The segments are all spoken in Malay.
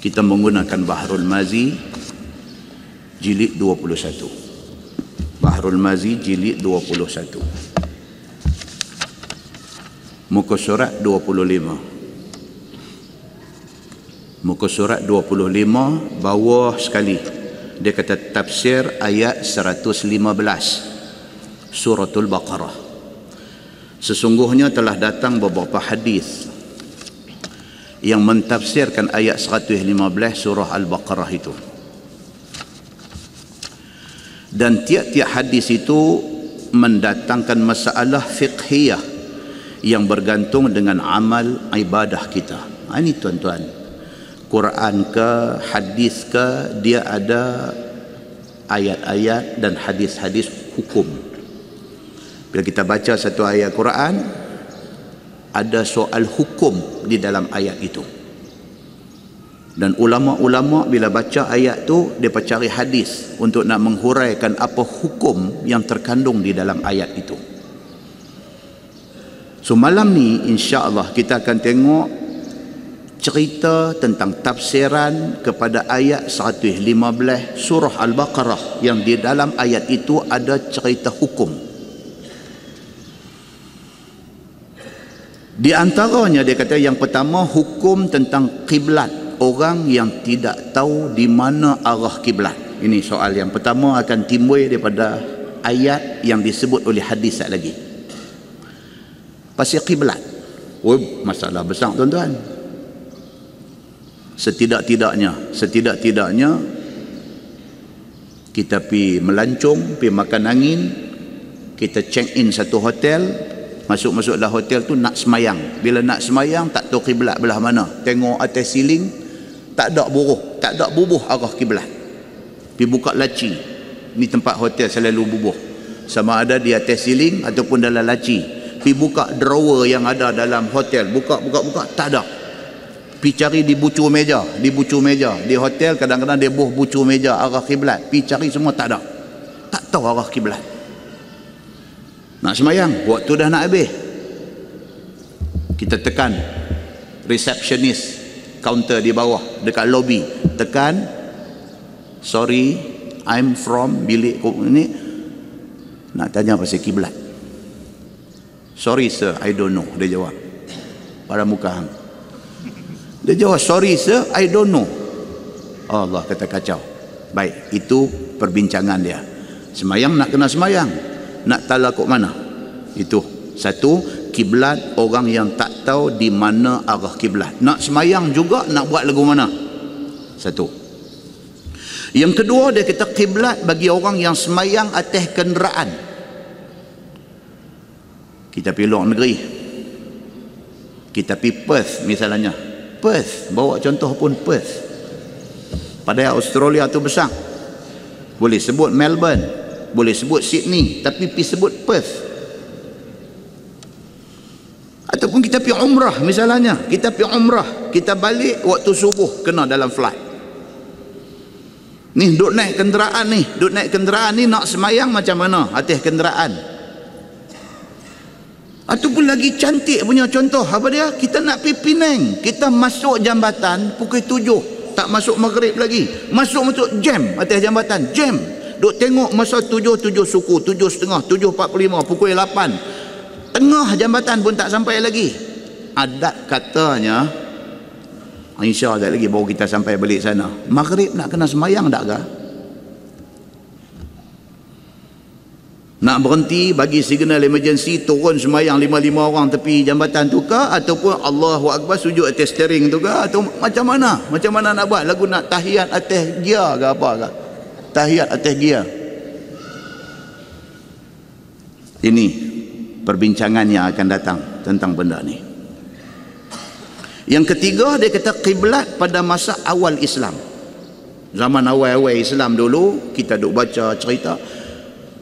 kita menggunakan Bahrul Mazi jilid 21. Bahrul Mazi jilid 21. Muka surat 25. Muka surat 25 bawah sekali. Dia kata tafsir ayat 115 Suratul Baqarah. Sesungguhnya telah datang beberapa hadis yang mentafsirkan ayat 115 surah Al-Baqarah itu. Dan tiap-tiap hadis itu mendatangkan masalah fiqhiyah yang bergantung dengan amal ibadah kita. Ini tuan-tuan, Quran ke hadis ke, dia ada ayat-ayat dan hadis-hadis hukum. Bila kita baca satu ayat Quran, ada soal hukum di dalam ayat itu. Dan ulama-ulama bila baca ayat tu, dia cari hadis untuk nak menghuraikan apa hukum yang terkandung di dalam ayat itu. So malam ni insya-Allah kita akan tengok cerita tentang tafsiran kepada ayat 115 surah Al-Baqarah, yang di dalam ayat itu ada cerita hukum. Di antaranya dia kata yang pertama, hukum tentang kiblat, orang yang tidak tahu di mana arah kiblat. Ini soal yang pertama akan timbul daripada ayat yang disebut oleh hadis lagi. Pasal kiblat. Oh, masalah besar tuan-tuan. Setidak-tidaknya kita pi melancong, pi makan angin, kita check in satu hotel, masuk dah hotel tu nak semayang. Bila nak semayang tak tahu kiblat belah mana. Tengok atas siling tak ada bubuh arah kiblat. Pi buka laci. Ni tempat hotel selalu bubuh. Sama ada di atas siling ataupun dalam laci. Pi buka drawer yang ada dalam hotel, buka tak ada. Pi cari di bucu meja. Di hotel kadang-kadang dia bucu meja arah kiblat. Pi cari semua tak ada. Tak tahu arah kiblat. Nak semayang, waktu dah nak habis. Kita tekan receptionist kaunter di bawah dekat lobby. Tekan, sorry, I'm from bilik ini. Nak tanya pasal kiblat. Sorry sir, I don't know. Dia jawab pada muka hang. Dia jawab, sorry sir, I don't know. Allah, kata kacau. Baik, itu perbincangan dia. Semayang nak kena semayang, nak talakuk mana? Itu satu, kiblat orang yang tak tahu di mana arah kiblat. Nak semayang juga nak buat lagu mana? Satu. Yang kedua, dia kata kiblat bagi orang yang semayang atas kenderaan. Kita pergi luar negeri, kita pergi Perth misalnya. Perth, bawa contoh pun Perth. Padahal Australia tu besar. Boleh sebut Melbourne, boleh sebut Sydney, tapi pergi sebut Perth. Ataupun kita pergi umrah misalnya. Kita pergi umrah, kita balik waktu subuh kena dalam flight. Ni duk naik kenderaan ni nak semayang macam mana atas kenderaan? Ataupun lagi cantik punya contoh, apa dia? Kita nak pergi Penang, kita masuk jambatan pukul 7, tak masuk maghrib lagi, masuk jam atas jambatan, jam. Duk tengok masa 7 suku, 7.30, 7.45, pukul 8, tengah jambatan pun tak sampai lagi. Adat katanya, insya-Allah lagi baru kita sampai balik sana. Maghrib nak kena semayang tak ke? Nak berhenti bagi signal emergency, turun semayang 5 orang tepi jambatan tu ke, ataupun Allahu Akbar sujud atas steering tu ke, atau macam mana nak buat? Lagu nak tahiyat atas gear ke apa ke? Tahiyat atas gear. Ini perbincangan yang akan datang tentang benda ni. Yang ketiga, dia kata kiblat pada masa awal Islam. Zaman awal-awal Islam dulu, kita duk baca cerita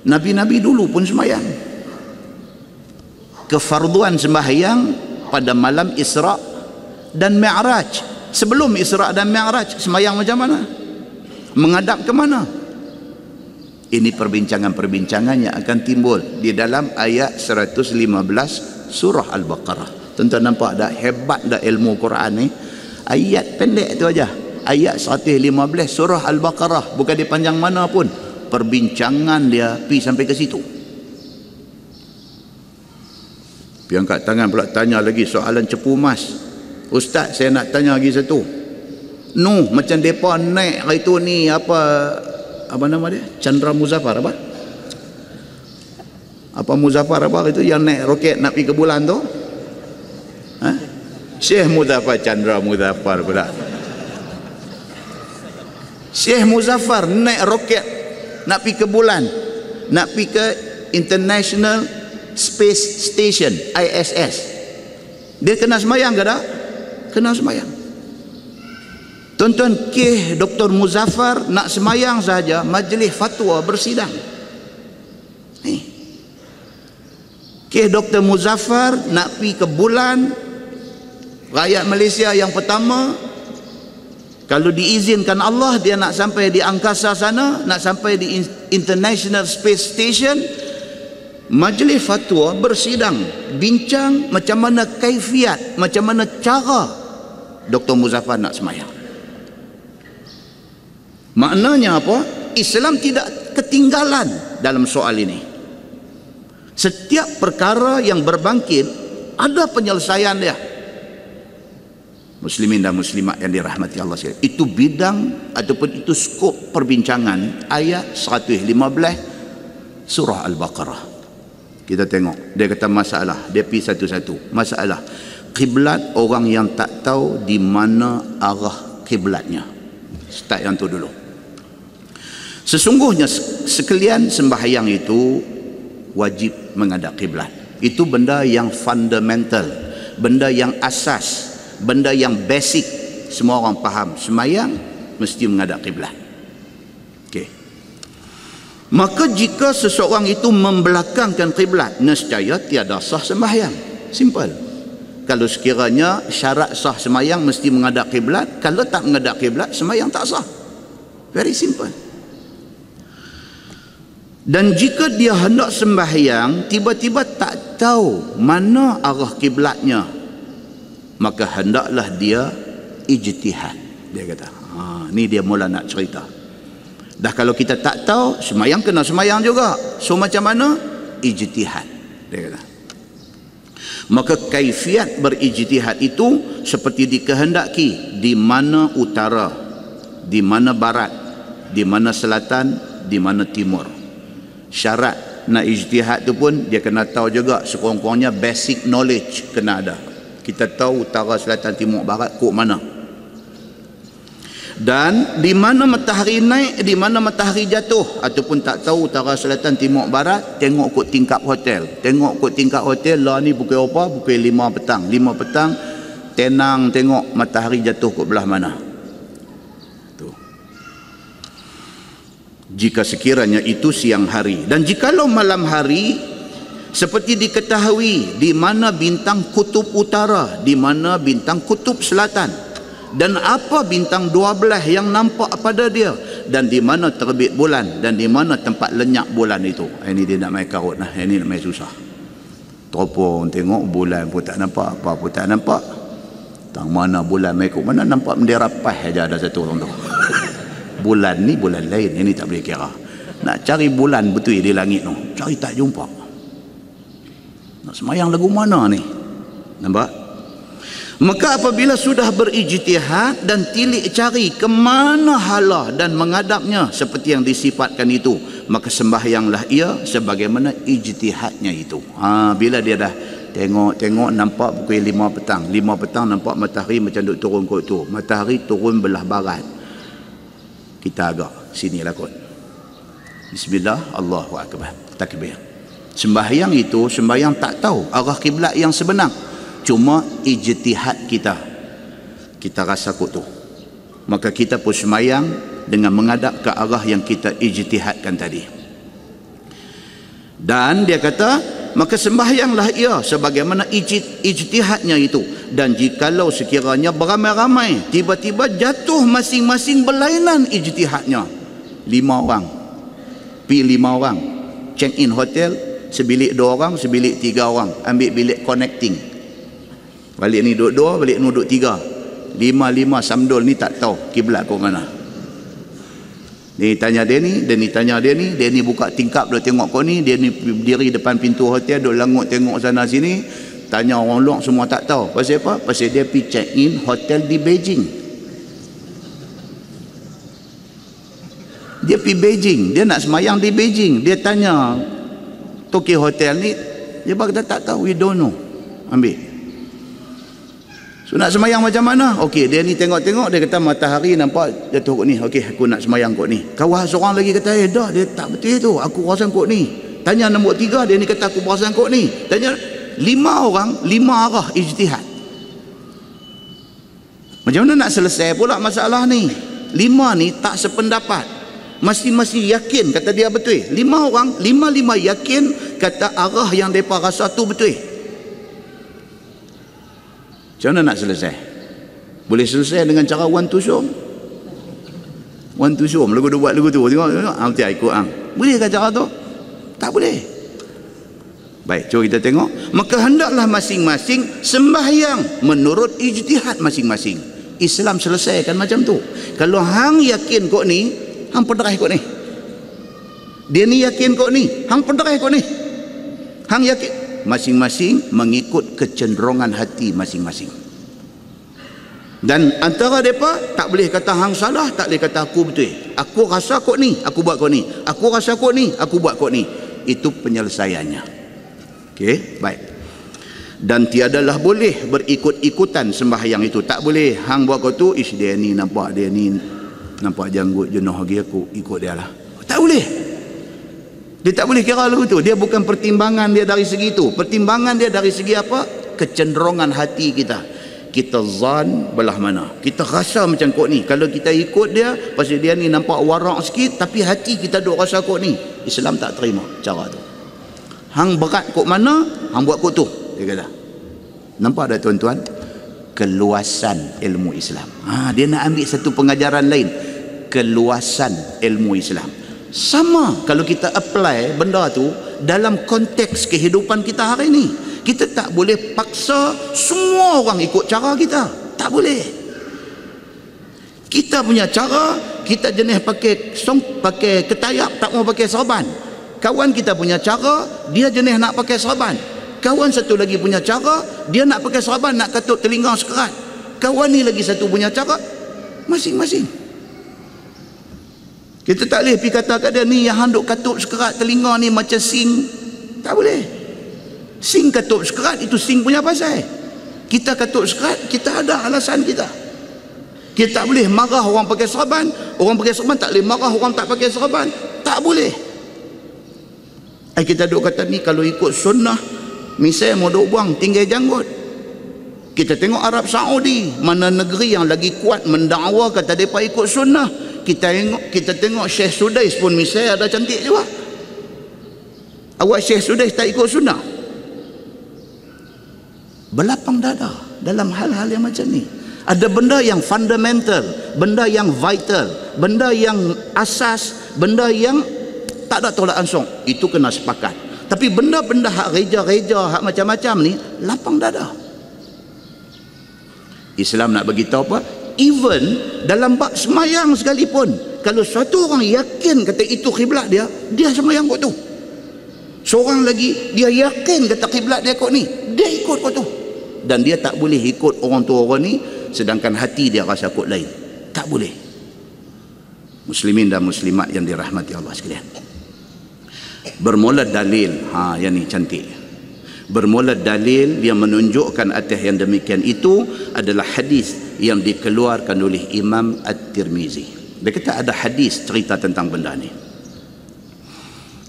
Nabi-Nabi dulu pun sembahyang. Kefarduan sembahyang pada malam Isra' dan Mi'raj. Sebelum Isra' dan Mi'raj, sembahyang macam mana? Menghadap ke mana? Ini perbincangan-perbincangan yang akan timbul di dalam ayat 115 surah Al-Baqarah. Tuan-tuan nampak dah hebat dah ilmu Quran ni? Ayat pendek tu aja ayat 115 surah Al-Baqarah, bukan di panjang mana pun, perbincangan dia pi sampai ke situ. Pi angkat tangan pula tanya lagi soalan cepu mas. Ustaz, saya nak tanya lagi satu. Macam depa naik hari tu ni apa nama dia? Chandra Muzaffar Muzaffar itu yang naik roket nak pergi ke bulan tu? Syekh Muzaffar, Chandra Muzaffar pula. Syekh Muzaffar naik roket nak pergi ke bulan, nak pergi ke International Space Station, ISS. Dia kena semayang ke tak? Kena semayang. Tuan-tuan, kes Dr. Muzaffar nak semayang saja, majlis fatwa bersidang. Kes Dr. Muzaffar nak pergi ke bulan, rakyat Malaysia yang pertama, kalau diizinkan Allah, dia nak sampai di angkasa sana, nak sampai di International Space Station, majlis fatwa bersidang, bincang macam mana kaifiat, macam mana cara Dr. Muzaffar nak semayang. Maknanya apa? Islam tidak ketinggalan dalam soal ini. Setiap perkara yang berbangkit ada penyelesaian dia. Muslimin dan muslimat yang dirahmati Allah sekalian, itu bidang ataupun itu skop perbincangan ayat 115 surah Al-Baqarah. Kita tengok, dia kata masalah, dia pergi satu-satu. Masalah kiblat, orang yang tak tahu di mana arah kiblatnya. Start yang tu dulu. Sesungguhnya sekalian sembahyang itu wajib menghadap kiblat. Itu benda yang fundamental, benda yang asas, benda yang basic. Semua orang faham, sembahyang mesti menghadap kiblat. Okey. Maka jika seseorang itu membelakangkan kiblat, nescaya tiada sah sembahyang. Simple. Kalau sekiranya syarat sah sembahyang mesti menghadap kiblat, kalau tak menghadap kiblat, sembahyang tak sah. Very simple. Dan jika dia hendak sembahyang, tiba-tiba tak tahu mana arah kiblatnya, maka hendaklah dia ijtihad. Dia kata, ni dia mula nak cerita. Dah kalau kita tak tahu, sembahyang kena sembahyang juga. So macam mana? Ijtihad. Dia kata. Maka kaifiat berijtihad itu seperti dikehendaki, di mana utara, di mana barat, di mana selatan, di mana timur. Syarat nak ijtihad tu pun dia kena tahu juga, sekurang-kurangnya basic knowledge kena ada. Kita tahu utara, selatan, timur, barat kok mana. Dan di mana matahari naik, di mana matahari jatuh, ataupun tak tahu utara, selatan, timur, barat, tengok kok tingkap hotel. Tengok kok tingkap hotel lah ni pukul apa? Pukul 5 petang. 5 petang tenang tengok matahari jatuh kok belah mana. Jika sekiranya itu siang hari, dan jikalau malam hari, seperti diketahui di mana bintang kutub utara, di mana bintang kutub selatan, dan apa bintang 12 yang nampak pada dia, dan di mana terbit bulan, dan di mana tempat lenyap bulan itu. Ini dia nak main karut lah, ini nak main susah. Teropong tengok bulan pun tak nampak, apa pun tak nampak. Tang mana bulan main kok mana, nampak bendera PAS aja ada satu orang tu. Bulan ni bulan lain, ini tak boleh kira. Nak cari bulan betul di langit tu, cari tak jumpa. Nak semayang lagu mana ni? Nampak? Maka apabila sudah berijtihad dan tilik cari ke mana halah dan menghadapnya seperti yang disifatkan itu, maka sembahyanglah ia sebagaimana ijtihadnya itu. Bila dia dah tengok nampak pukul 5 petang. 5 petang nampak matahari macam duk turun kot tu. Matahari turun belah barat. Kita agak sini lah kot. Bismillah, Allahu Akbar, takbir. Sembahyang itu, sembahyang tak tahu arah kiblat yang sebenar, cuma ijtihad kita rasa kot tu, maka kita pun sembahyang dengan menghadap ke arah yang kita ijtihadkan tadi. Dan dia kata, maka sembahyanglah ia sebagaimana ijtihadnya itu. Dan jikalau sekiranya beramai-ramai, tiba-tiba jatuh masing-masing berlainan ijtihadnya. 5 orang, pi 5 orang, check in hotel, sebilik 2 orang, sebilik 3 orang, ambil bilik connecting. Balik ni duduk 2, balik ni duduk 3. 5 Samdol ni tak tahu kiblat kau mana. Dia tanya dia ni, dia ni tanya dia ni buka tingkap dia tengok kau ni, dia ni berdiri depan pintu hotel, duk langut tengok sana sini, tanya orang luar semua tak tahu. Pasal apa? Pasal dia pergi check in hotel di Beijing. Dia pergi Beijing, dia nak semayang di Beijing. Dia tanya toki hotel ni, dia kata tak tahu, we don't know. Ambil. So nak semayang macam mana? Okey, dia ni tengok-tengok, dia kata matahari nampak jatuh kot ni. Okey, aku nak semayang kot ni. Kawan seorang lagi kata, dah, dia tak betul tu, aku perasan kot ni. Tanya nombor 3, dia ni kata aku perasan kot ni. Tanya 5 orang, 5 arah ijtihad. Macam mana nak selesai pula masalah ni? 5 ni tak sependapat, masing-masing yakin kata dia betul. 5 orang, 5 yakin kata arah yang mereka rasa tu betul. Macam mana nak selesai? Boleh selesai dengan cara one to show? One to show, lagu dia buat lagu tu, tengok nanti ikut boleh ke cara tu? Tak boleh. Baik, cuba kita tengok. Maka hendaklah masing-masing sembahyang menurut ijtihad masing-masing. Islam selesaikan macam tu. Kalau hang yakin kok ni, hang penderai kok ni. Dia ni yakin kok ni, hang penderai kok ni. Hang yakin, masing-masing mengikut kecenderungan hati masing-masing. Dan antara mereka tak boleh kata hang salah, tak boleh kata aku betul. Aku rasa kok ni, aku buat kok ni. Aku rasa kok ni, aku buat kok ni. Itu penyelesaiannya. Okey, baik. Dan tiadalah boleh berikut-ikutan sembahyang itu. Tak boleh hang buat kok tu, dia ni nampak janggut jenuh lagi, aku ikut dia lah. Tak boleh. Dia tak boleh kira lagu tu. Dia bukan pertimbangan dia dari segi itu. Pertimbangan dia dari segi apa? Kecenderungan hati kita. Kita zan belah mana? Kita rasa macam kok ni. Kalau kita ikut dia, pasal dia ni nampak warak sikit, tapi hati kita duk rasa kok ni. Islam tak terima cara tu. Hang berat kok mana, hang buat kok tu. Dia kata. Nampak tak tuan-tuan? Keluasan ilmu Islam. Dia nak ambil satu pengajaran lain. Keluasan ilmu Islam. Sama kalau kita apply benda tu dalam konteks kehidupan kita hari ni. Kita tak boleh paksa semua orang ikut cara kita. Tak boleh. Kita punya cara, kita jenis pakai ketayak, tak mau pakai serban. Kawan kita punya cara, dia jenis nak pakai serban. Kawan satu lagi punya cara, dia nak pakai serban, nak katuk telinga sekerat. Kawan ni lagi satu punya cara, masing-masing. Kita tak boleh pergi kata kat dia ni yang handuk katup sekerat telinga ni macam sing. Tak boleh. Sing katup sekerat itu sing punya pasal. Kita katup sekerat, kita ada alasan kita. Kita tak boleh marah orang pakai serban, orang pakai serban tak boleh marah orang tak pakai serban. Tak boleh. Kita duk kata ni kalau ikut sunnah, misal mau duk buang tinggal janggut. Kita tengok Arab Saudi, mana negeri yang lagi kuat mendakwa kata mereka ikut sunnah. Kita tengok Syekh Sudais pun misal ada cantik juga. Awak Syekh Sudais tak ikut sunnah? Berlapang dada dalam hal-hal yang macam ni. Ada benda yang fundamental, benda yang vital, benda yang asas, benda yang tak ada tolak ansur. Itu kena sepakat. Tapi benda-benda hak reja-reja, hak macam-macam ni, lapang dada. Islam nak beritahu apa? Even dalam bab semayang sekalipun, kalau suatu orang yakin kata itu kiblat dia, dia semayang kot tu. Seorang lagi dia yakin kata kiblat dia kot ni, dia ikut kot tu. Dan dia tak boleh ikut orang tu orang ni sedangkan hati dia rasa kot lain. Tak boleh. Muslimin dan muslimat yang dirahmati Allah sekalian. Bermula dalil, yang ni cantik. Bermula dalil yang menunjukkan atas yang demikian itu adalah hadis yang dikeluarkan oleh Imam At-Tirmizi. Dia kata ada hadis cerita tentang benda ni.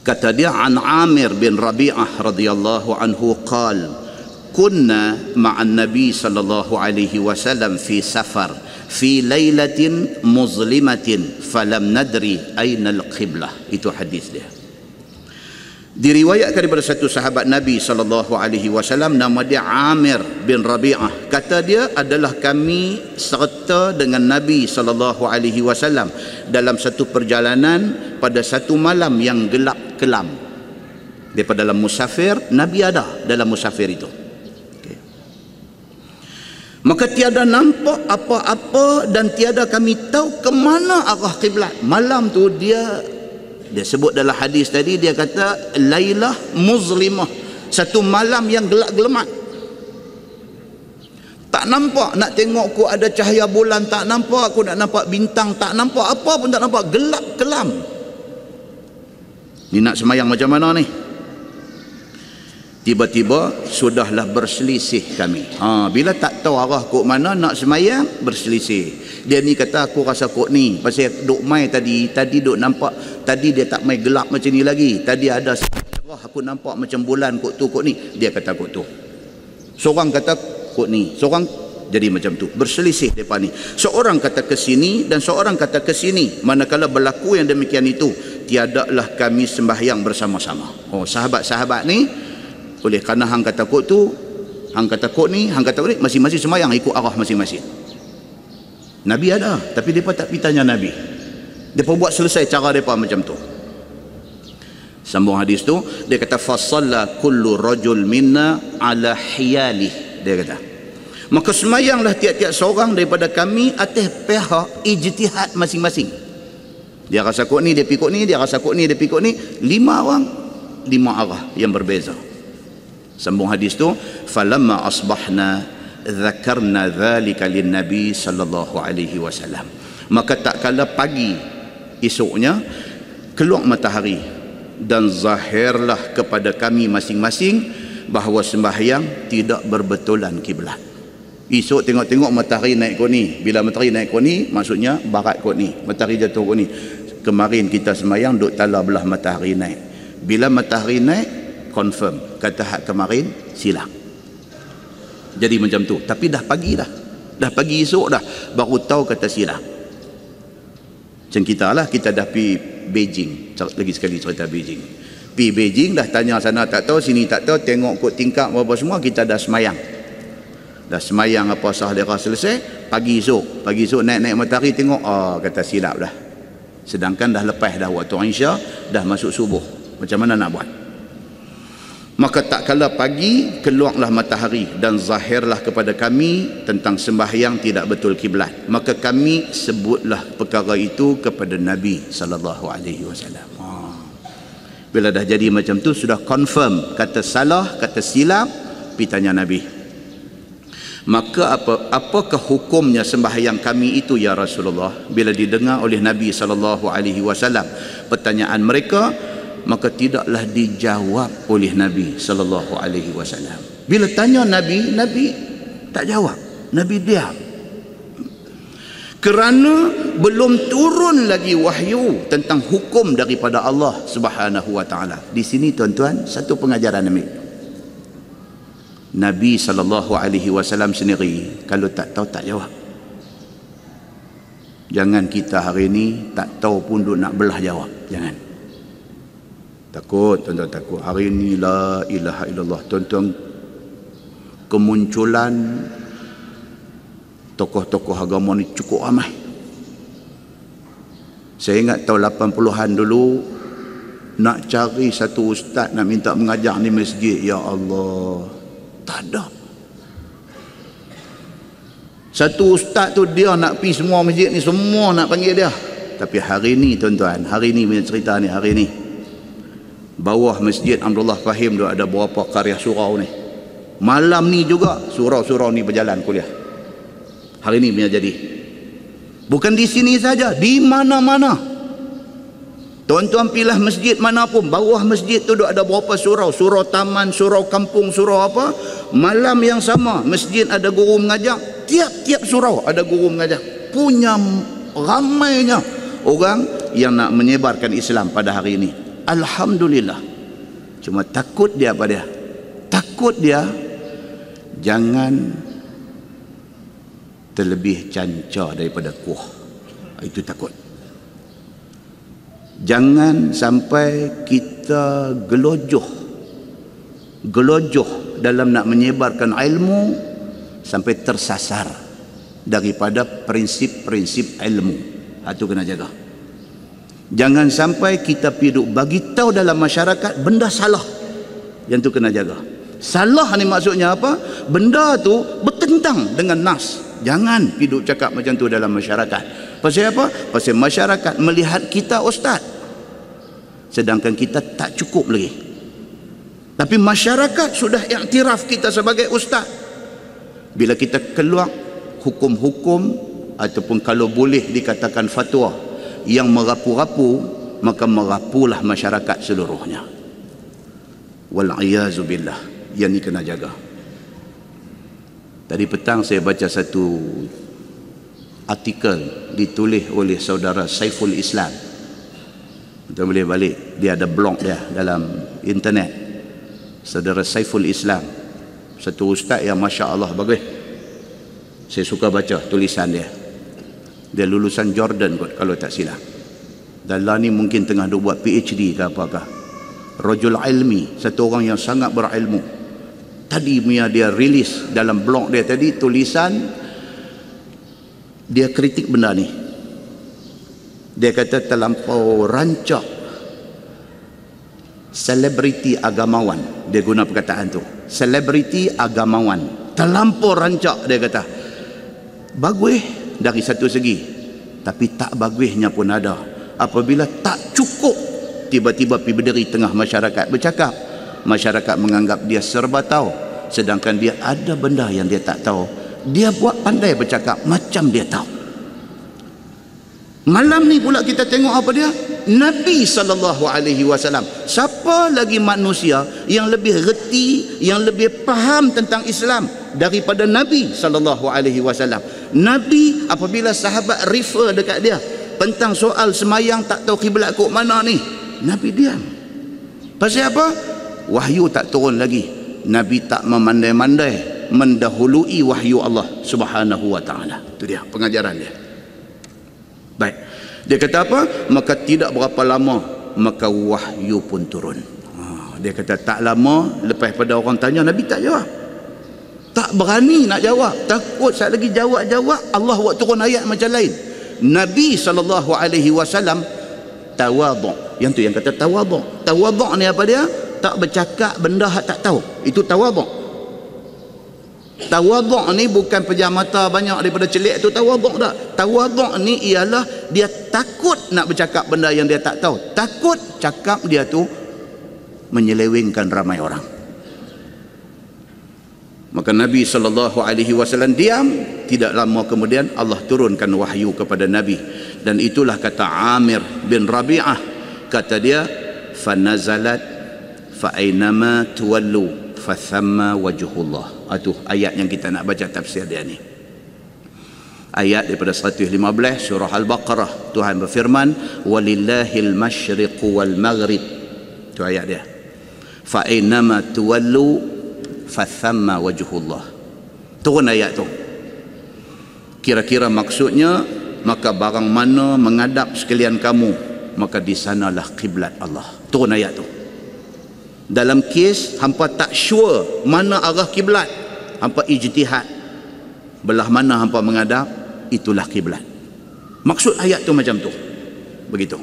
Kata dia, an Amir bin Rabi'ah radhiyallahu anhu qal kunna ma'an nabi sallallahu alaihi wasallam fi safar fi lailatin muzlimatin falam nadri aina al-qiblah. Itu hadis dia. Diriwayatkan daripada satu sahabat Nabi SAW, nama dia Amir bin Rabi'ah. Kata dia adalah kami serta dengan Nabi SAW dalam satu perjalanan pada satu malam yang gelap kelam. Daripada dalam musafir, Nabi ada dalam musafir itu. Okay. Maka tiada nampak apa-apa dan tiada kami tahu ke mana arah kiblat. Malam tu dia sebut dalam hadis tadi, dia kata lailah muzlimah, satu malam yang gelap-gelamat. Tak nampak, nak tengok ku ada cahaya bulan tak nampak, aku nak nampak bintang tak nampak, apa pun tak nampak, gelap kelam. Ni nak semayang macam mana ni? Tiba-tiba sudahlah berselisih kami. Bila tak tahu arah kok mana nak semayang, berselisih. Dia ni kata aku rasa kok ni, pasal duk mai tadi duk nampak, tadi dia tak mai gelap macam ni lagi. Tadi ada cerah aku nampak macam bulan kok tu kok ni. Dia kata kok tu. Seorang kata kok ni, seorang jadi macam tu. Berselisih depa ni. Seorang kata ke sini dan seorang kata ke sini. Manakala berlaku yang demikian itu, tiadalah kami sembahyang bersama-sama. Sahabat-sahabat ni, oleh kerana hang kata kok tu, hang kata kok ni, hang kata ni, masing-masing sembahyang ikut arah masing-masing. Nabi ada, tapi mereka tak pergi tanya Nabi. Mereka buat selesai cara mereka macam tu. Sambung hadis tu, dia kata fasalla kullu rajul minna ala hiyalih. Dia kata, maka semayanglah tiap-tiap seorang daripada kami atas pihak ijtihad masing-masing. Dia rasa kok ni, dia pergi kok ni, dia rasa kok ni, dia pergi kok ni. 5 orang, 5 arah yang berbeza. Sambung hadis tu, falamma asbahna dzakarna dzalika lin-nabi sallallahu alaihi wasallam. Maka tak kala pagi esoknya keluar matahari dan zahirlah kepada kami masing-masing bahawa sembahyang tidak berbetulan kiblat. Esok tengok-tengok matahari naik kau ni. Bila matahari naik kau ni, maksudnya barat kau ni. Matahari jatuh kau ni. Kemarin kita sembahyang duk tala belah matahari naik. Bila matahari naik, confirm. Kata hak kemarin silap. Jadi macam tu. Tapi dah pagi dah. Dah pagi esok dah. Baru tahu kata silap. Macam kita lah. Kita dah pergi Beijing. Lagi sekali cerita Beijing. Pergi Beijing dah tanya sana tak tahu, sini tak tahu. Tengok kot tingkap apa semua. Kita dah semayang. Dah semayang apa sah lera selesai. Pagi esok naik-naik matahari tengok. Kata silap dah. Sedangkan dah lepas dah waktu Isya. Dah masuk subuh. Macam mana nak buat? Maka tak kala pagi keluarlah matahari dan zahirlah kepada kami tentang sembahyang tidak betul kiblat. Maka kami sebutlah perkara itu kepada Nabi sallallahu alaihi wasallam. Bila dah jadi macam tu, sudah confirm kata salah, kata silap, pergi tanya Nabi. Maka apakah hukumnya sembahyang kami itu ya Rasulullah? Bila didengar oleh Nabi sallallahu alaihi wasallam pertanyaan mereka, maka tidaklah dijawab oleh Nabi sallallahu alaihi wasallam. Bila tanya Nabi tak jawab. Nabi diam. Kerana belum turun lagi wahyu tentang hukum daripada Allah Subhanahu wa taala. Di sini tuan-tuan, satu pengajaran Nabi sallallahu alaihi wasallam sendiri kalau tak tahu tak jawab. Jangan kita hari ni tak tahu pun duk nak belah jawab. Jangan. Takut, tuan-tuan, takut. Hari ini la ilaha illallah, tuan-tuan, kemunculan tokoh-tokoh agama ni cukup ramai. Saya ingat tahun 80-an dulu nak cari satu ustaz nak minta mengajar ni masjid, ya Allah, tak ada. Satu ustaz tu dia nak pergi semua masjid ni, semua nak panggil dia. Tapi hari ni tuan-tuan, hari ni punya cerita ni, hari ni bawah Masjid Abdullah Fahim tu ada berapa karya surau ni. Malam ni juga surau-surau ni berjalan kuliah. Hari ni punya jadi. Bukan di sini saja, di mana-mana. Tuan-tuan pilih masjid mana pun, bawah masjid tu ada berapa surau, surau taman, surau kampung, surau apa. Malam yang sama, masjid ada guru mengajar, tiap-tiap surau ada guru mengajar. Punya ramainya orang yang nak menyebarkan Islam pada hari ini. Alhamdulillah. Cuma takut dia apa dia? Takut dia jangan terlebih cancar daripada kuah. Itu takut. Jangan sampai kita gelojoh dalam nak menyebarkan ilmu sampai tersasar daripada prinsip-prinsip ilmu. Itu kena jaga. Jangan sampai kita piduk bagi tahu dalam masyarakat benda salah. Yang tu kena jaga. Salah ni maksudnya apa? Benda tu bertentang dengan nas. Jangan hidup cakap macam tu dalam masyarakat. Pasal apa? Pasal masyarakat melihat kita ustaz, sedangkan kita tak cukup lagi. Tapi masyarakat sudah iktiraf kita sebagai ustaz. Bila kita keluar hukum-hukum ataupun kalau boleh dikatakan fatwa yang merapu-rapu, maka merapulah masyarakat seluruhnya. Wal'iyazu billah. Yang ni kena jaga. Tadi petang saya baca satu artikel ditulis oleh saudara Saiful Islam. Kita boleh balik, dia ada blog dia dalam internet. Saudara Saiful Islam, satu ustaz yang Masya Allah bagus. Saya suka baca tulisan dia. Dia lulusan Jordan kot kalau tak silap. Dan lah ni mungkin tengah duk buat PhD ke apakah. Rajul ilmi, satu orang yang sangat berilmu. Tadi punya dia rilis dalam blog dia tadi tulisan, dia kritik benda ni. Dia kata terlampau rancak selebriti agamawan. Dia guna perkataan tu, selebriti agamawan, terlampau rancak. Dia kata bagus dari satu segi, tapi tak bagusnya pun ada apabila tak cukup tiba-tiba pergi berdiri tengah masyarakat bercakap. Masyarakat menganggap dia serba tahu, sedangkan dia ada benda yang dia tak tahu. Dia buat pandai bercakap macam dia tahu. Malam ni pula kita tengok apa dia? Nabi SAW. Siapa lagi manusia yang lebih reti, yang lebih faham tentang Islam daripada Nabi SAW? Nabi apabila sahabat refer dekat dia tentang soal semayang tak tahu kiblat kok mana ni, Nabi diam. Pasal apa? Wahyu tak turun lagi. Nabi tak memandai-mandai mendahului wahyu Allah Subhanahu wa ta'ala. Itu dia pengajaran dia. Baik, dia kata apa? Maka tidak berapa lama maka wahyu pun turun. Dia kata tak lama lepas pada orang tanya, Nabi tak jawab. Tak berani nak jawab, takut saat lagi jawab Allah buat turun ayat macam lain. Nabi SAW tawaduk. Yang tu yang kata tawaduk. Tawaduk ni apa dia? Tak bercakap benda hak tak tahu. Itu tawaduk. Tawaduk ni bukan pejam mata banyak daripada celik tu tawaduk tak. Tawaduk ni ialah dia takut nak bercakap benda yang dia tak tahu. Takut cakap dia tu menyelewengkan ramai orang. Maka Nabi SAW diam. Tidak lama kemudian Allah turunkan wahyu kepada Nabi. Dan itulah kata Amir bin Rabi'ah. Kata dia, fanazalat fa'ainama tuwallu fathamma wajhullah. Itu ayat yang kita nak baca tafsir dia ni. Ayat daripada 115 surah Al-Baqarah. Tuhan berfirman, walillahil masyriqu wal maghrib. Itu ayat dia. Fa'ainama tuwallu fathamma wajhullah. Turun ayat tu. Kira-kira maksudnya, maka barang mana menghadap sekalian kamu, maka di sanalah kiblat Allah. Turun ayat tu. Dalam kes hampa tak sure mana arah kiblat, hampa ijtihad belah mana hampa menghadap, itulah kiblat. Maksud ayat tu macam tu. Begitu.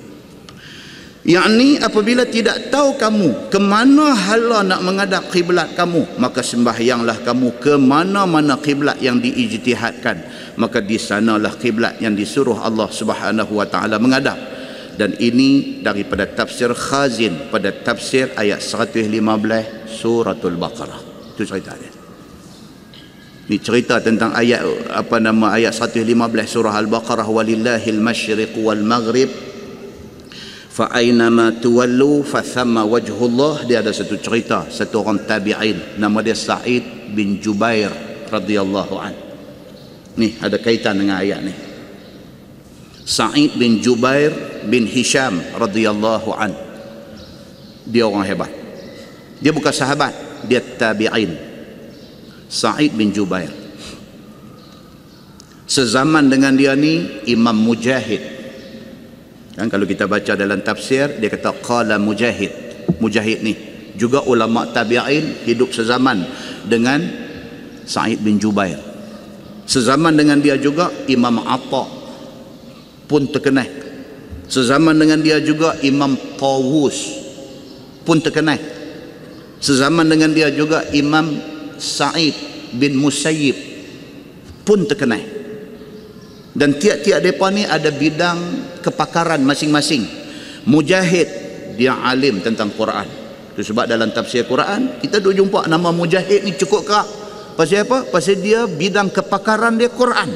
Yakni apabila tidak tahu kamu ke mana hala nak menghadap kiblat kamu, maka sembahyanglah kamu ke mana-mana kiblat yang diijtihadkan, maka di sanalah kiblat yang disuruh Allah Subhanahu wa taala menghadap. Dan ini daripada tafsir Khazin pada tafsir ayat 115 suratul Baqarah. Itu cerita dia. Ini cerita tentang ayat ayat 115 surah Al-Baqarah, walillahil masyriq wal maghrib fa aynama tuwallu fa thamma wajhullah. Dia ada satu cerita, satu orang tabi'in nama dia Sa'id bin Jubair radhiyallahu an. Ni ada kaitan dengan ayat ni. Sa'id bin Jubair bin Hisham radhiyallahu an. Dia orang hebat. Dia bukan sahabat, dia tabi'in. Sa'id bin Jubair. Sezaman dengan dia ni Imam Mujahid. Kan kalau kita baca dalam tafsir dia kata qala Mujahid. Mujahid ni juga ulama tabi'in, hidup sezaman dengan Sa'id bin Jubair. Sezaman dengan dia juga Imam Atta pun terkenal. Sezaman dengan dia juga Imam Tawus pun terkenal. Sezaman dengan dia juga Imam Sa'id bin Musayyib pun terkenal. Dan tiap-tiap mereka ni ada bidang kepakaran masing-masing. Mujahid, dia alim tentang Quran. Itu sebab dalam tafsir Quran kita duk jumpa nama Mujahid ni cukup kerap. Pasal apa? Pasal dia bidang kepakaran dia Quran.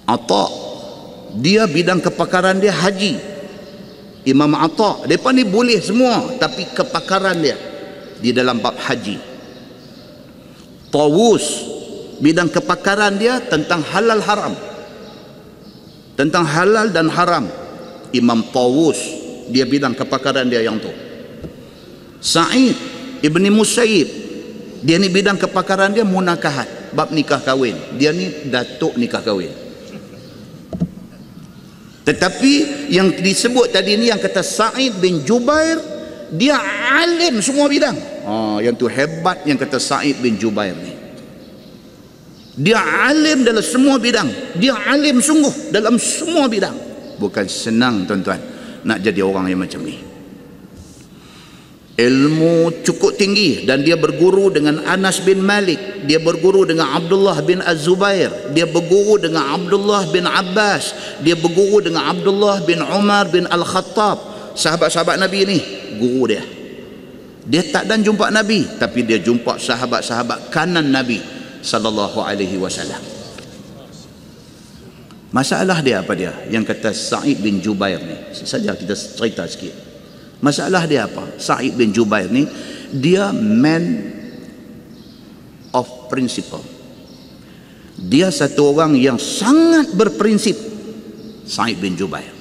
Ata, dia bidang kepakaran dia haji. Imam Ata, mereka ni boleh semua, tapi kepakaran dia di dalam bab haji. Tawus, bidang kepakaran dia tentang halal haram, tentang halal dan haram. Imam Tawus, dia bidang kepakaran dia yang tu. Sa'id Ibni Musayyib, dia ni bidang kepakaran dia munakahat, bab nikah kahwin. Dia ni datuk nikah kahwin. Tetapi yang disebut tadi ni, yang kata Sa'id bin Jubair, dia alim semua bidang. Yang tu hebat, yang kata Sa'id bin Jubair ni. Dia alim dalam semua bidang. Dia alim sungguh dalam semua bidang. Bukan senang tuan-tuan nak jadi orang yang macam ni. Ilmu cukup tinggi, dan dia berguru dengan Anas bin Malik, dia berguru dengan Abdullah bin Az-Zubair, dia berguru dengan Abdullah bin Abbas, dia berguru dengan Abdullah bin Umar bin Al-Khattab. Sahabat-sahabat Nabi ni guru dia. Dia tak dan jumpa Nabi, tapi dia jumpa sahabat-sahabat kanan Nabi sallallahu alaihi wasallam. Masalah dia apa dia? Yang kata Sa'id bin Jubair ni, saja kita cerita sikit. Masalah dia apa? Sa'id bin Jubair ni, dia man of principle. Dia satu orang yang sangat berprinsip. Sa'id bin Jubair.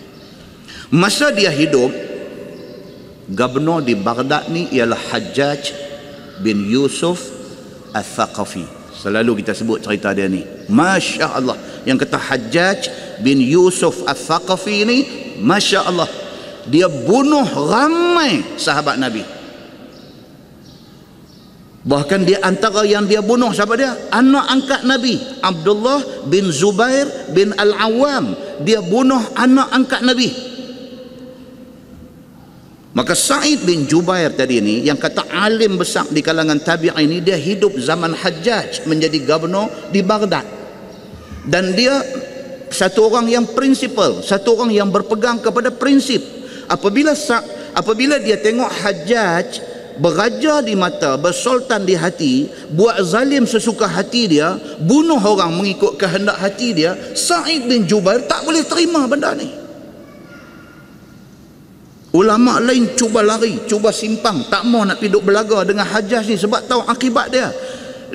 Masa dia hidup, gubernur di Baghdad ni ialah Hajjaj bin Yusuf Al-Thaqafi. Selalu kita sebut cerita dia ni. Masya Allah. Yang kata Hajjaj bin Yusuf Al-Thaqafi ni, Masya Allah, dia bunuh ramai sahabat Nabi. Bahkan dia antara yang dia bunuh siapa dia? Anak angkat Nabi, Abdullah bin Zubair bin Al-Awwam. Dia bunuh anak angkat Nabi. Maka Sa'id bin Jubair tadi ni, yang kata alim besar di kalangan tabi'in ini, dia hidup zaman Hajjaj menjadi gubernur di Baghdad. Dan dia satu orang yang prinsipal, satu orang yang berpegang kepada prinsip. Apabila dia tengok Hajjaj beraja di mata, bersultan di hati, buat zalim sesuka hati dia, bunuh orang mengikut kehendak hati dia, Sa'id bin Jubair tak boleh terima benda ni. Ulama lain cuba lari, cuba simpang, tak mau nak pergi duk belaga dengan Hajjaj ni sebab tahu akibat dia.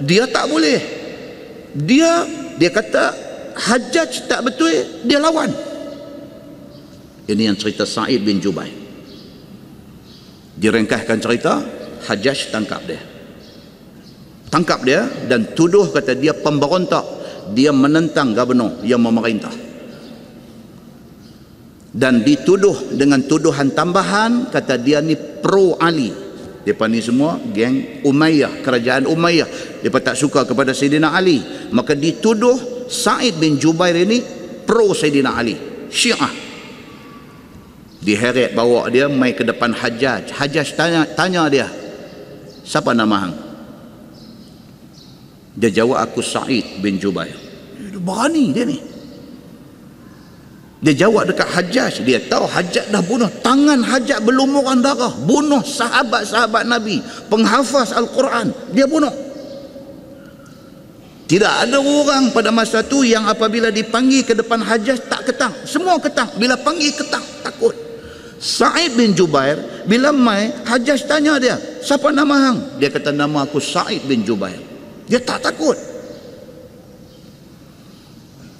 Dia tak boleh. Dia kata Hajjaj tak betul, dia lawan. Ini yang cerita Sa'id bin Jubair. Direngkahkan cerita, Hajjaj tangkap dia dan tuduh, kata dia pemberontak, dia menentang gubernur yang memerintah. Dan dituduh dengan tuduhan tambahan, kata dia ni pro Ali. Depa ni semua geng Umayyah, kerajaan Umayyah. Depa tak suka kepada Sayyidina Ali. Maka dituduh Sa'id bin Jubair ini pro Sayyidina Ali, Syiah. Diheret bawa dia mai ke depan Hajjaj. Hajjaj tanya dia, siapa nama hang? Dia jawab, aku Sa'id bin Jubair. Dia berani dia ni. Dia jawab dekat Hajjaj. Dia tahu Hajjaj dah bunuh, tangan Hajjaj berlumuran darah, bunuh sahabat-sahabat Nabi, penghafaz Al-Quran, dia bunuh. Tidak ada orang pada masa tu yang apabila dipanggil ke depan Hajjaj tak ketang. Semua ketang. Bila panggil ketang, takut. Sa'id bin Jubair bila mai, Hajjaj tanya dia, siapa nama hang? Dia kata, nama aku Sa'id bin Jubair. Dia tak takut.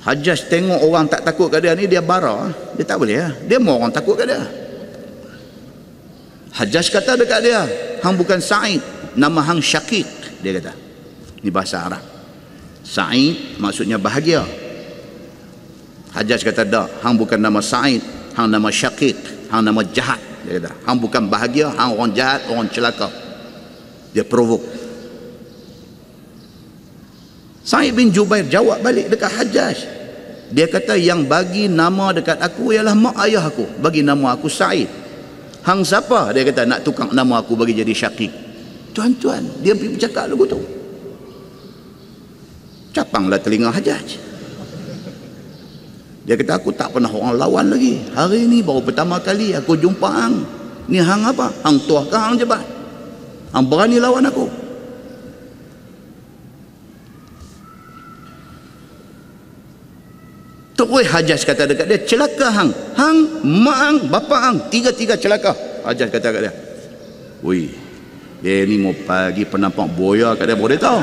Hajjaj tengok orang tak takut kat dia ni, dia bara. Dia tak boleh. Dia mau orang takut kat dia. Hajjaj kata dekat dia, hang bukan Sa'id, nama hang Syakik. Dia kata, ni bahasa Arab. Sa'id maksudnya bahagia. Hajjaj kata, dak, hang bukan nama Sa'id, hang nama Syakik, hang nama jahat. Dia kata, hang bukan bahagia, hang orang jahat, orang celaka. Dia provok. Sa'id bin Jubair jawab balik dekat Hajjaj. Dia kata, yang bagi nama dekat aku ialah mak ayah aku, bagi nama aku Sa'id. Hang siapa? Dia kata nak tukar nama aku bagi jadi Syakik. Tuan-tuan, dia pergi bercakap lagu tu. Capanglah telinga Hajjaj. Dia kata aku tak pernah orang lawan lagi. Hari ni baru pertama kali aku jumpa hang. Ni hang apa? Hang tuah ke hang jebat? Hang berani lawan aku? Terus Hajjaj kata dekat dia, celaka hang. Hang, mak hang, bapa hang, tiga-tiga celaka. Hajjaj kata dekat dia. Woi, dia ni mau pergi penampak boya kat dia, boleh tahu.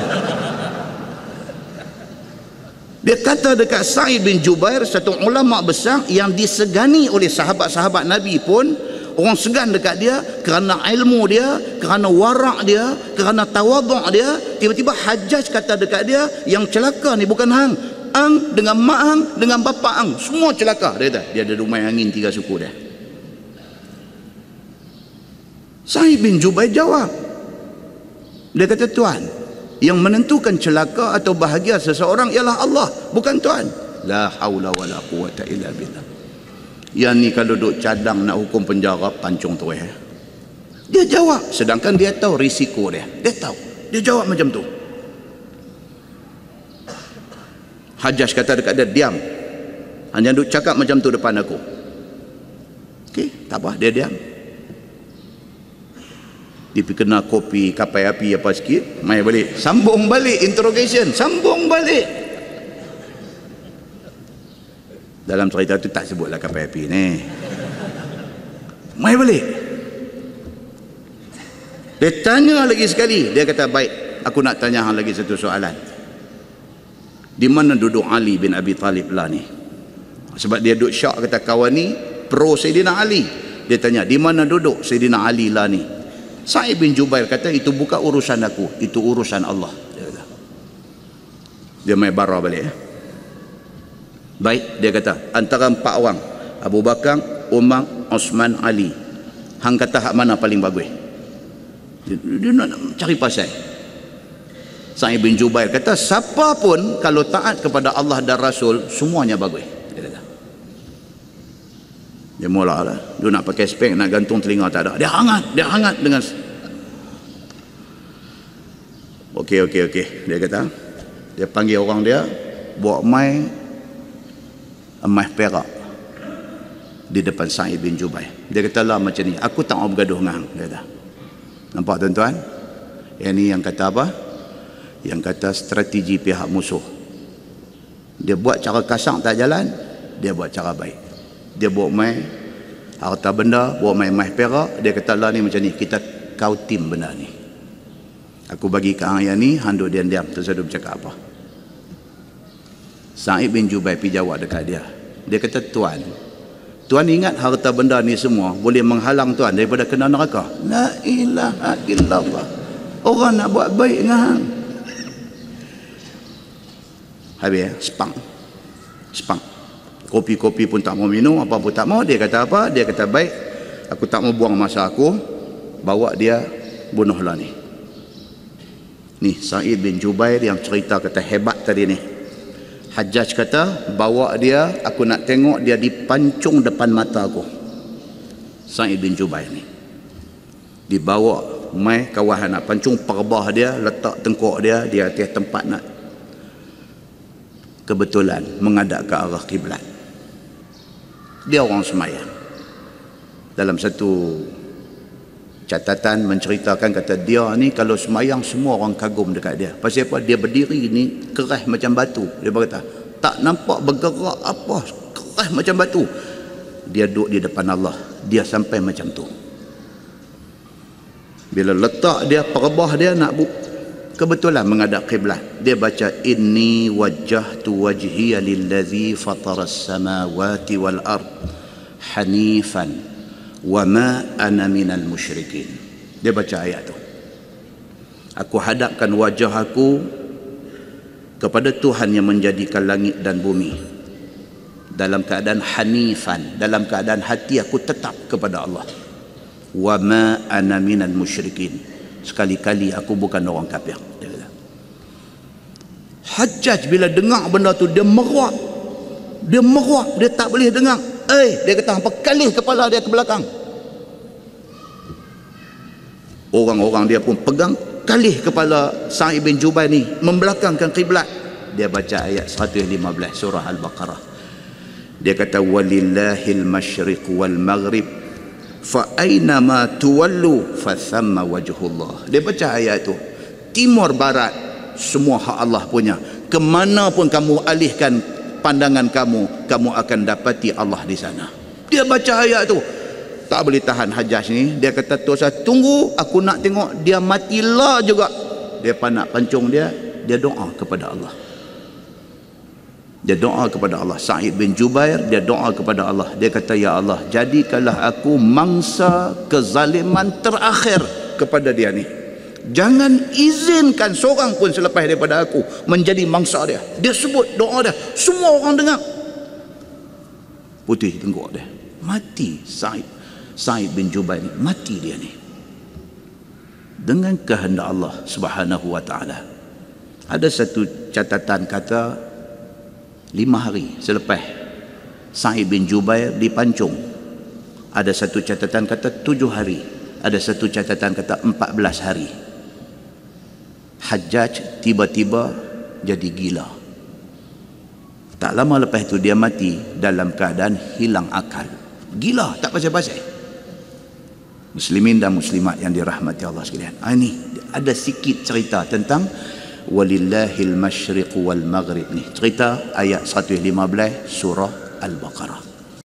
Dia kata dekat Sa'id bin Jubair, satu ulama besar yang disegani oleh sahabat-sahabat Nabi pun, orang segan dekat dia kerana ilmu dia, kerana warak dia, kerana tawaduk dia. Tiba-tiba Hajjaj kata dekat dia, yang celaka ni bukan hang. Hang dengan mak hang, dengan bapa hang, semua celaka. Dia kata, dia ada rumah angin 3 suku dia. Sa'id bin Jubair jawab. Dia kata, tuan, yang menentukan celaka atau bahagia seseorang ialah Allah, bukan tuan. La haula wala quwata illa billah. Yang ni kalau duk cadang nak hukum penjara, pancung tu Dia jawab, sedangkan dia tahu risiko dia. Dia tahu. Dia jawab macam tu. Hajjaj kata dekat dia, diam. Hanya duk cakap macam tu depan aku. Okey, tak apa, dia diam. Dia pergi kena kopi, kapai api apa sikit, mai balik. Sambung balik interrogation, sambung balik. Dalam cerita tu tak sebutlah kapai api ni. Mai balik. Dia tanya lagi sekali. Dia kata, baik, aku nak tanya hang lagi satu soalan. Di mana duduk Ali bin Abi Talib lah ni? Sebab dia duduk syak kata kawan ni pro Sayyidina Ali. Dia tanya, di mana duduk Sayyidina Ali lah ni? Sa'id bin Jubair kata, itu bukan urusan aku, itu urusan Allah. Dia main barah balik. Baik, dia kata, antara 4 orang, Abu Bakar, Umar, Osman, Ali, hang kata hak mana paling bagus? Dia nak cari pasal. Sa'id bin Jubair kata, siapa pun kalau taat kepada Allah dan Rasul, semuanya bagus. Dia kata. Dia mula lah. Dia nak pakai spek, nak gantung telinga, tak ada. Dia hangat dengan. Okey. Dia kata, dia panggil orang dia, buat mai emas perak di depan Sa'id bin Jubair. Dia kata lah macam ni, aku tak mau bergaduh dengan hang. Dia kata. Nampak tuan-tuan? Yang ni yang kata apa? Yang kata strategi pihak musuh. Dia buat cara kasar tak jalan, dia buat cara baik. Dia buat mai harta benda, buat mai emas perak. Dia kata lah ni macam ni, kita kau tim benda ni. Aku bagi ke hang yang ni, hang duk diam-diam, tak usah bercakap apa. Sa'id bin Jubair pergi jawab dekat dia. Dia kata, Tuan ingat harta benda ni semua boleh menghalang tuan daripada kena neraka? La ilaha illallah. Orang nak buat baik dengan hang. Habis spang. Kopi-kopi pun tak mau minum, apa pun tak mau. Dia kata apa? Dia kata, baik, aku tak mau buang masa aku, bawa dia bunuhlah ni. Ni Sa'id bin Jubair yang cerita kata hebat tadi ni. Hajjaj kata, bawa dia, aku nak tengok dia dipancung depan mata aku. Sa'id bin Jubair ni dibawa mai kawan nak pancung, perbah dia, letak tengkuk dia di atas tempat nak kebetulan menghadap ke arah kiblat. Dia orang semayang. Dalam satu catatan menceritakan, kata dia ni kalau semayang semua orang kagum dekat dia. Pasal apa? Dia berdiri ni keras macam batu. Dia berkata, tak nampak bergerak apa, keras macam batu. Dia duduk di depan Allah, dia sampai macam tu. Bila letak dia, perbah dia nak kebetulan menghadap kiblat, dia baca, inni wajjahtu wajhiya lillazi fataras samawati wal ard hanifan wa ma ana minal musyrikin. Dia baca ayat tu, aku hadapkan wajah aku kepada Tuhan yang menjadikan langit dan bumi dalam keadaan hanifan, dalam keadaan hati aku tetap kepada Allah. Wa ma ana minal musyrikin, sekali-kali aku bukan orang kafir. Hajjaj bila dengar benda tu, dia meruak, dia tak boleh dengar. Dia kata, hampa kalih kepala dia ke belakang. Orang-orang dia pun pegang kalih kepala Sa'id bin Jubair ni, membelakangkan kiblat. Dia baca ayat 115 surah Al-Baqarah. Dia kata walillahil masyriq wal maghrib fa aina ma tuwallu fa thamma wajhullah. Dia baca ayat tu, timur barat semua hak Allah punya. Kemana pun kamu alihkan pandangan kamu, kamu akan dapati Allah di sana. Dia baca ayat tu, tak boleh tahan Hajjaj ni. Dia kata, Tuan saya tunggu, aku nak tengok dia matilah juga. Dia panak pancung dia doa kepada Allah. Dia doa kepada Allah. Sa'id bin Jubair, dia doa kepada Allah. Dia kata, ya Allah, jadikanlah aku mangsa kezaliman terakhir kepada dia ni. Jangan izinkan seorang pun selepas daripada aku menjadi mangsa dia. Dia sebut doa dia, semua orang dengar. Putih tengok dia, mati Sa'id bin Jubair ni, mati dia ni dengan kehendak Allah Subhanahu wa ta'ala. Ada satu catatan kata 5 hari selepas Sa'id bin Jubair dipancung. Ada satu catatan kata 7 hari. Ada satu catatan kata 14 hari. Hajjaj tiba-tiba jadi gila. Tak lama lepas itu dia mati dalam keadaan hilang akal. Gila, tak pasal-pasal. Muslimin dan muslimat yang dirahmati Allah sekalian. Ini ada sikit cerita tentang walillahil masyriq wal maghrib ni. Cerita ayat 115 surah Al-Baqarah.